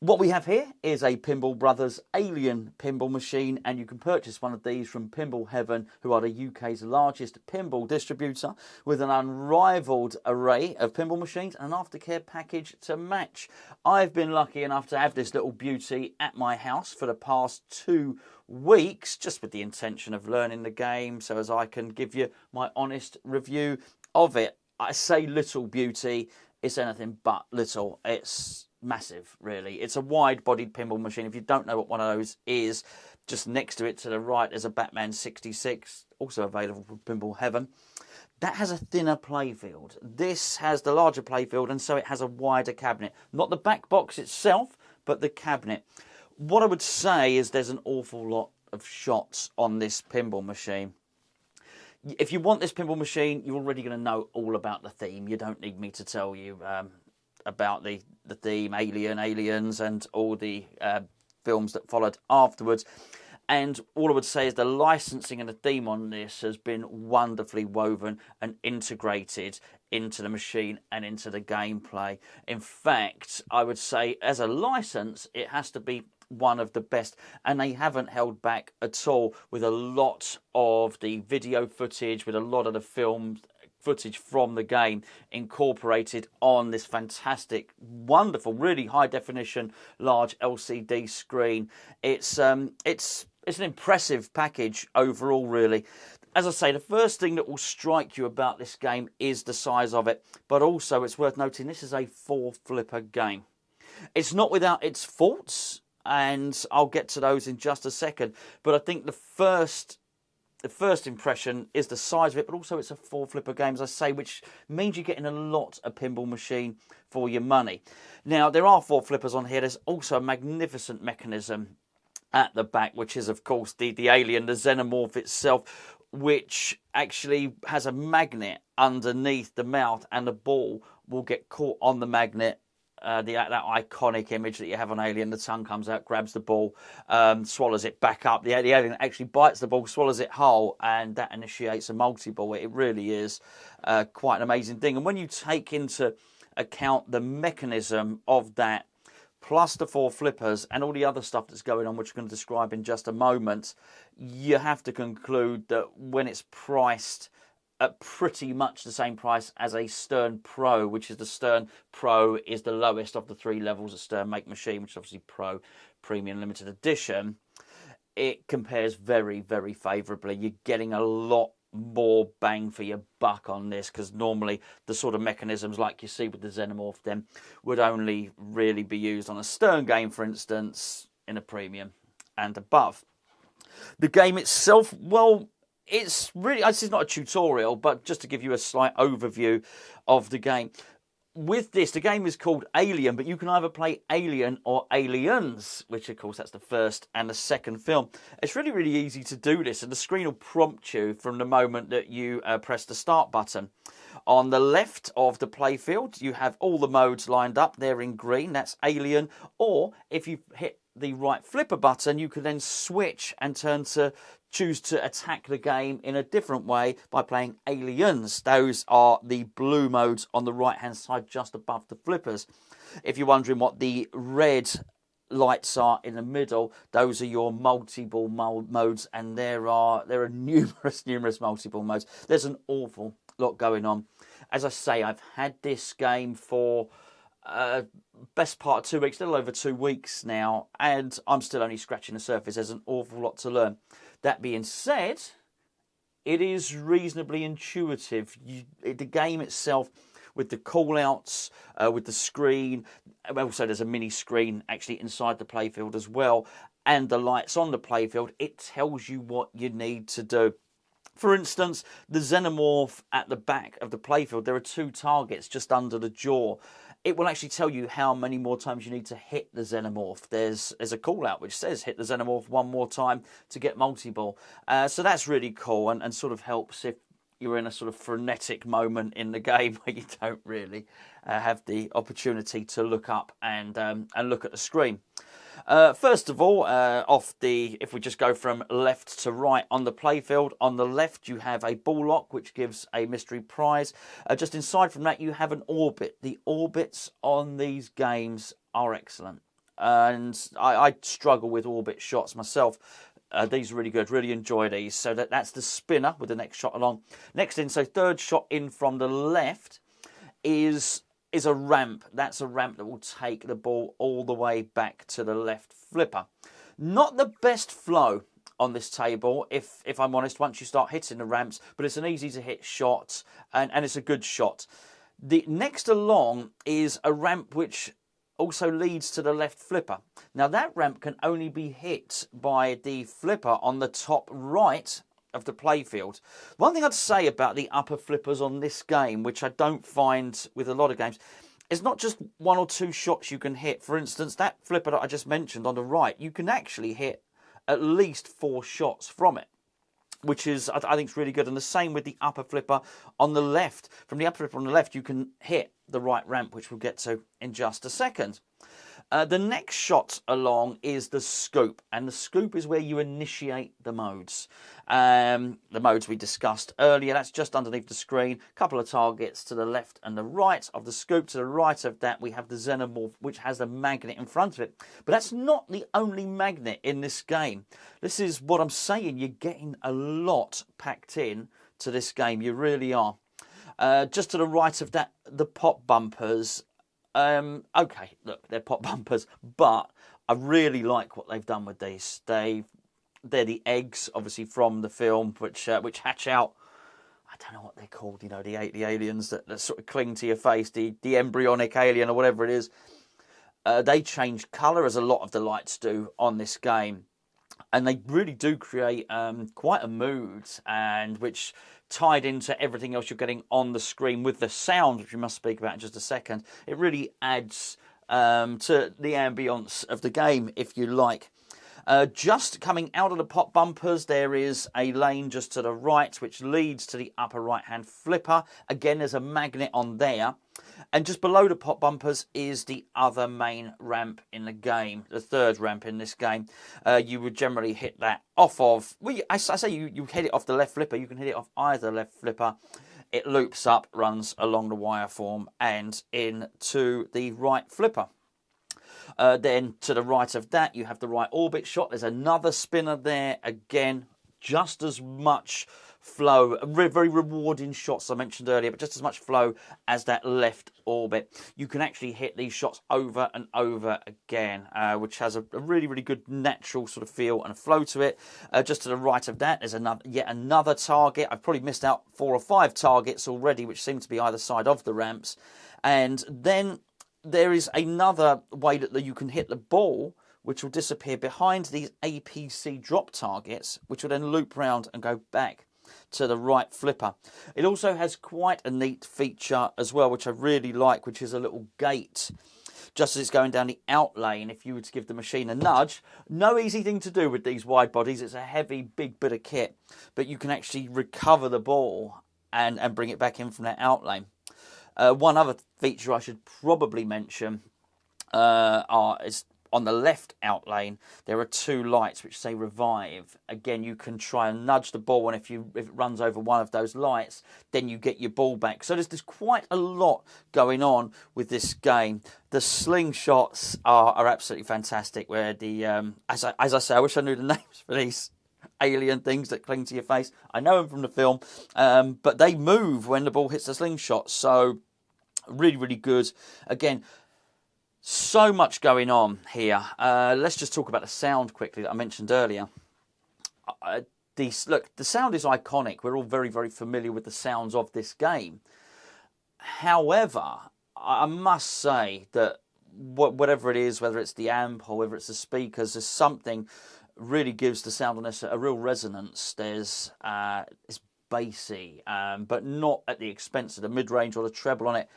What we have here is a Pinball Brothers Alien pinball machine, and you can purchase one of these from Pinball Heaven, who are the UK's largest pinball distributor, with an unrivaled array of pinball machines and an aftercare package to match. I've been lucky enough to have this little beauty at my house for the past 2 weeks, just with the intention of learning the game, so as I can give you my honest review of it. I say little beauty, it's anything but little. It's massive, really. It's a wide-bodied pinball machine. If you don't know what one of those is, just next to it to the right there's a Batman 66, also available from Pinball Heaven. That has a thinner playfield. This has the larger playfield, and so it has a wider cabinet. Not the back box itself, but the cabinet. What I would say is there's an awful lot of shots on this pinball machine. If you want this pinball machine, you're already going to know all about the theme. You don't need me to tell you about the theme, Aliens, and all the films that followed afterwards. And all I would say is the licensing and the theme on this has been wonderfully woven and integrated into the machine and into the gameplay. In fact, I would say as a license, it has to be one of the best, and they haven't held back at all with a lot of the video footage, with a lot of the film footage from the game incorporated on this fantastic, wonderful, really high definition large LCD screen. It's an impressive package overall, really. As I say, the first thing that will strike you about this game is the size of it, but also it's worth noting this is a 4-flipper game. It's not without its faults, and I'll get to those in just a second, but I think the first impression is the size of it, but also it's a 4-flipper game, as I say, which means you're getting a lot of pinball machine for your money. Now, there are 4 flippers on here. There's also a magnificent mechanism at the back, which is, of course, the Alien, the Xenomorph itself, which actually has a magnet underneath the mouth, and the ball will get caught on the magnet. That iconic image that you have on Alien, the tongue comes out, grabs the ball, swallows it back up. The alien actually bites the ball, swallows it whole, and that initiates a multi-ball. It really is quite an amazing thing. And when you take into account the mechanism of that, plus the 4 flippers and all the other stuff that's going on, which I'm going to describe in just a moment, you have to conclude that when it's priced at pretty much the same price as a Stern Pro, which is the Stern Pro is the lowest of the 3 levels of Stern make machine, which is obviously Pro, Premium, Limited Edition. It compares very, very favourably. You're getting a lot more bang for your buck on this, because normally the sort of mechanisms like you see with the Xenomorph then would only really be used on a Stern game, for instance, in a Premium and above. The game itself, well, it's really, this is not a tutorial, but just to give you a slight overview of the game. With this, the game is called Alien, but you can either play Alien or Aliens, which of course that's the first and the second film. It's really, really easy to do this, and the screen will prompt you from the moment that you press the start button. On the left of the playfield, you have all the modes lined up. They're in green, that's Alien, or if you hit the right flipper button, you can then switch and choose to attack the game in a different way by playing Aliens. Those are the blue modes on the right hand side just above the flippers. If you're wondering what the red lights are in the middle, those are your multi-ball modes, and there are numerous multi-ball modes. There's an awful lot going on. As I say, I've had this game for best part of 2 weeks, a little over 2 weeks now, and I'm still only scratching the surface. There's an awful lot to learn. That being said, it is reasonably intuitive. The game itself, with the call-outs, with the screen, also there's a mini screen actually inside the playfield as well, and the lights on the playfield, it tells you what you need to do. For instance, the Xenomorph at the back of the playfield, there are 2 targets just under the jaw. It will actually tell you how many more times you need to hit the Xenomorph. There's a call-out which says hit the Xenomorph 1 more time to get multi-ball. So that's really cool, and sort of helps if you're in a sort of frenetic moment in the game where you don't really have the opportunity to look up and look at the screen. First of all, if we just go from left to right on the playfield, on the left you have a ball lock which gives a mystery prize. Just inside from that you have an orbit. The orbits on these games are excellent. and I struggle with orbit shots myself. These are really good, really enjoy these. So that's the spinner with the next shot along. Next in, so third shot in from the left is a ramp. That's a ramp that will take the ball all the way back to the left flipper. Not the best flow on this table, if I'm honest, once you start hitting the ramps, but it's an easy to hit shot, and it's a good shot. The next along is a ramp which also leads to the left flipper. Now that ramp can only be hit by the flipper on the top right of the playfield. One thing I'd say about the upper flippers on this game, which I don't find with a lot of games, is not just one or two shots you can hit. For instance, that flipper that I just mentioned on the right, you can actually hit at least 4 shots from it, which is, I think, is really good. And the same with the upper flipper on the left. From the upper flipper on the left, you can hit the right ramp, which we'll get to in just a second. The next shot along is the scoop, and the scoop is where you initiate the modes. The modes we discussed earlier, that's just underneath the screen. A couple of targets to the left and the right of the scoop. To the right of that, we have the xenomorph, which has a magnet in front of it. But that's not the only magnet in this game. This is what I'm saying. You're getting a lot packed in to this game. You really are. Just to the right of that, the pop bumpers. Okay, look, they're pop bumpers, but I really like what they've done with these. They're the eggs, obviously, from the film, which hatch out. I don't know what they're called, you know, the aliens that sort of cling to your face, the embryonic alien or whatever it is. They change colour, as a lot of the lights do on this game. And they really do create quite a mood, and which tied into everything else you're getting on the screen with the sound, which we must speak about in just a second. It really adds to the ambience of the game, if you like. Just coming out of the pop bumpers, there is a lane just to the right, which leads to the upper right-hand flipper. Again, there's a magnet on there. And just below the pop bumpers is the other main ramp in the game, the third ramp in this game. You would generally hit that off of, well, I say you hit it off the left flipper. You can hit it off either left flipper. It loops up, runs along the wire form and into the right flipper. Then to the right of that, you have the right orbit shot. There's another spinner there. Again, just as much flow, very rewarding shots I mentioned earlier, but just as much flow as that left orbit. You can actually hit these shots over and over again, which has a really good natural sort of feel and flow to it. Just to the right of that, there's yet another target. I've probably missed out 4 or 5 targets already, which seem to be either side of the ramps. And then there is another way that you can hit the ball, which will disappear behind these APC drop targets, which will then loop round and go back to the right flipper. It also has quite a neat feature as well, which I really like, which is a little gate just as it's going down the out lane. If you were to give the machine a nudge, no easy thing to do with these wide bodies. It's a heavy, big bit of kit, but you can actually recover the ball and bring it back in from that out lane. One other feature I should probably mention is on the left out lane, there are 2 lights which say revive. Again, you can try and nudge the ball, and if it runs over one of those lights, then you get your ball back. So there's quite a lot going on with this game. The slingshots are absolutely fantastic, where the as I say, I wish I knew the names for these alien things that cling to your face. I know them from the film, but they move when the ball hits the slingshot. So really good. Again, so much going on here. Let's just talk about the sound quickly that I mentioned earlier. The sound is iconic. We're all very familiar with the sounds of this game. However, I must say that whatever it is, whether it's the amp or whether it's the speakers, there's something really gives the sound on this a real resonance. It's bassy, but not at the expense of the mid-range or the treble on it.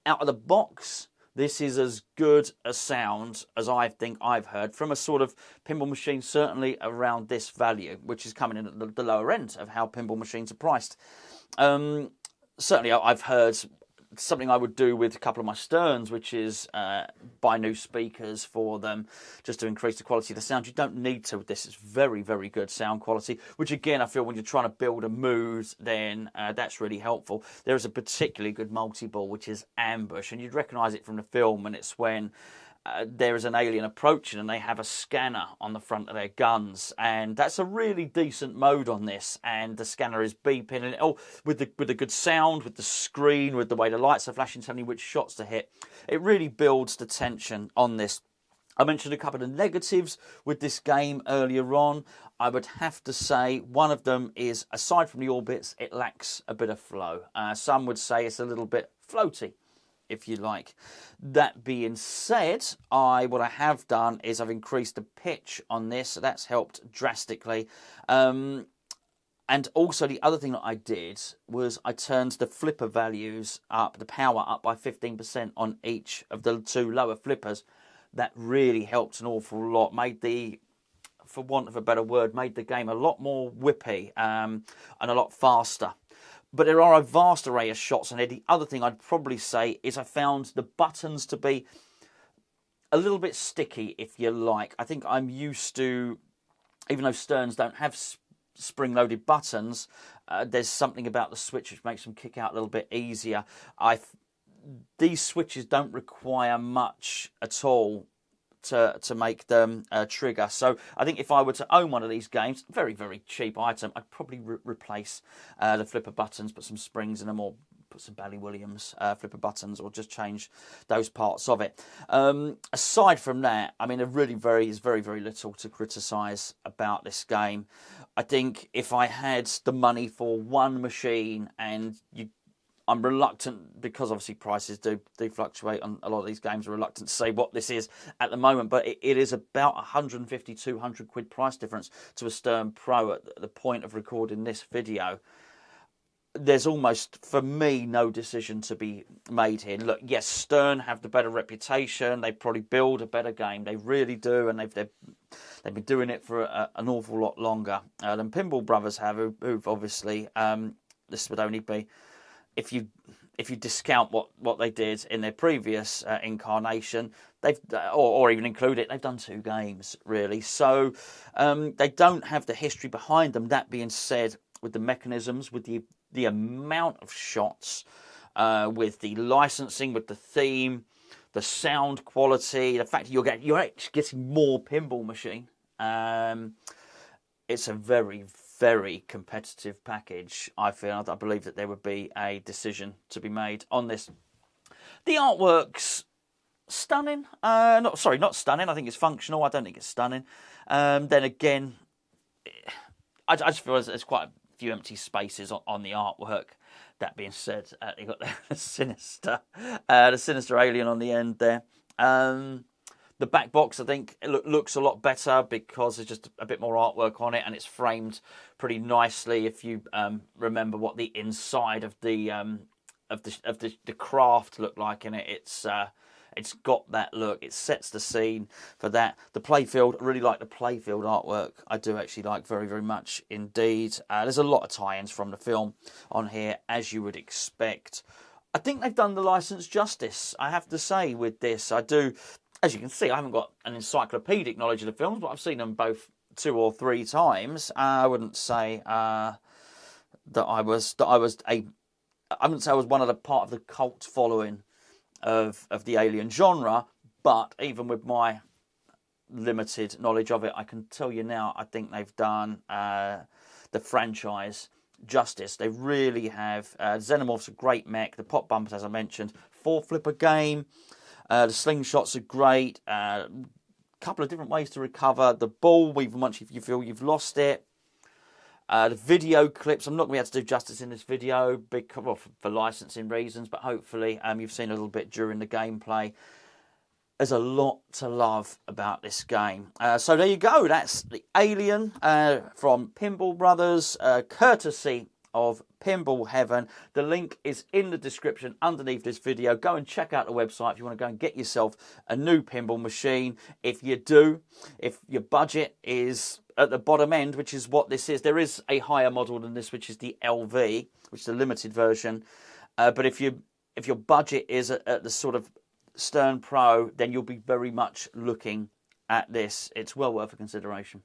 Out of the box, this is as good a sound as I think I've heard from a sort of pinball machine, certainly around this value, which is coming in at the lower end of how pinball machines are priced. Certainly, I've heard something I would do with a couple of my Sterns, which is buy new speakers for them just to increase the quality of the sound. You don't need to with this. It's very good sound quality, which again, I feel when you're trying to build a mood, then that's really helpful. There is a particularly good multi-ball, which is Ambush, and you'd recognise it from the film, and it's when there is an alien approaching and they have a scanner on the front of their guns, and that's a really decent mode on this, and the scanner is beeping, and with the good sound, with the screen, with the way the lights are flashing, telling you which shots to hit. It really builds the tension on this. I mentioned a couple of negatives with this game earlier on. I would have to say one of them is, aside from the orbits, it lacks a bit of flow. Some would say it's a little bit floaty, if you like. That being said, what I have done is I've increased the pitch on this, so that's helped drastically. And also the other thing that I did was I turned the flipper values up, the power up by 15% on each of the two lower flippers. That really helped an awful lot, for want of a better word, made the game a lot more whippy and a lot faster. But there are a vast array of shots on here. The other thing I'd probably say is I found the buttons to be a little bit sticky, if you like. I think I'm used to, even though Sterns don't have spring-loaded buttons, there's something about the Switch which makes them kick out a little bit easier. These switches don't require much at all to make them trigger. So I think if I were to own one of these games, very, very cheap item, I'd probably replace the flipper buttons, put some springs in them, or put some Bally Williams flipper buttons, or just change those parts of it. Aside from that, I mean, there really is very, very little to criticise about this game. I think if I had the money for one machine, and I'm reluctant, because obviously prices do fluctuate on a lot of these games. I'm reluctant to say what this is at the moment, but it is about 150, 200 quid price difference to a Stern Pro at the point of recording this video. There's almost, for me, no decision to be made here. Look, yes, Stern have the better reputation. They probably build a better game. They really do, and they've been doing it for an awful lot longer than Pinball Brothers have, who've obviously, this would only be, if you discount what they did in their previous incarnation, or even include it, they've done 2 games really. So they don't have the history behind them. That being said, with the mechanisms, with the amount of shots, with the licensing, with the theme, the sound quality, the fact that you're actually getting more Pinball Machine, it's a very, very competitive package. I believe that there would be a decision to be made on this. The artwork's stunning. Not stunning. I think it's functional. I don't think it's stunning. Then again, I just feel there's quite a few empty spaces on the artwork. That being said, you got the sinister alien on the end there. The back box, I think, looks a lot better because there's just a bit more artwork on it, and it's framed pretty nicely. If you remember what the inside of the craft looked like in it, it's got that look. It sets the scene for that. The playfield, I really like the playfield artwork. I do actually like very, very much indeed. There's a lot of tie-ins from the film on here, as you would expect. I think they've done the license justice, I have to say, with this. I do. As you can see, I haven't got an encyclopedic knowledge of the films, but I've seen them both 2 or 3 times. I wouldn't say that I was one of the part of the cult following of the Alien genre, but even with my limited knowledge of it, I can tell you now, I think they've done the franchise justice. They really have. Xenomorph's a great mech. The pop bumpers, as I mentioned, 4-flipper game. The slingshots are great. Couple of different ways to recover the ball, even once you feel you've lost it. The video clips, I'm not going to be able to do justice in this video because, for licensing reasons, but hopefully you've seen a little bit during the gameplay. There's a lot to love about this game. So there you go. That's the Alien from Pinball Brothers, courtesy of Pinball Heaven. The link is in the description underneath this video. Go and check out the website if you want to go and get yourself a new pinball machine. If you do, if your budget is at the bottom end, which is what this is, there is a higher model than this, which is the LV, which is the limited version. But if your budget is at the sort of Stern Pro, then you'll be very much looking at this. It's well worth a consideration.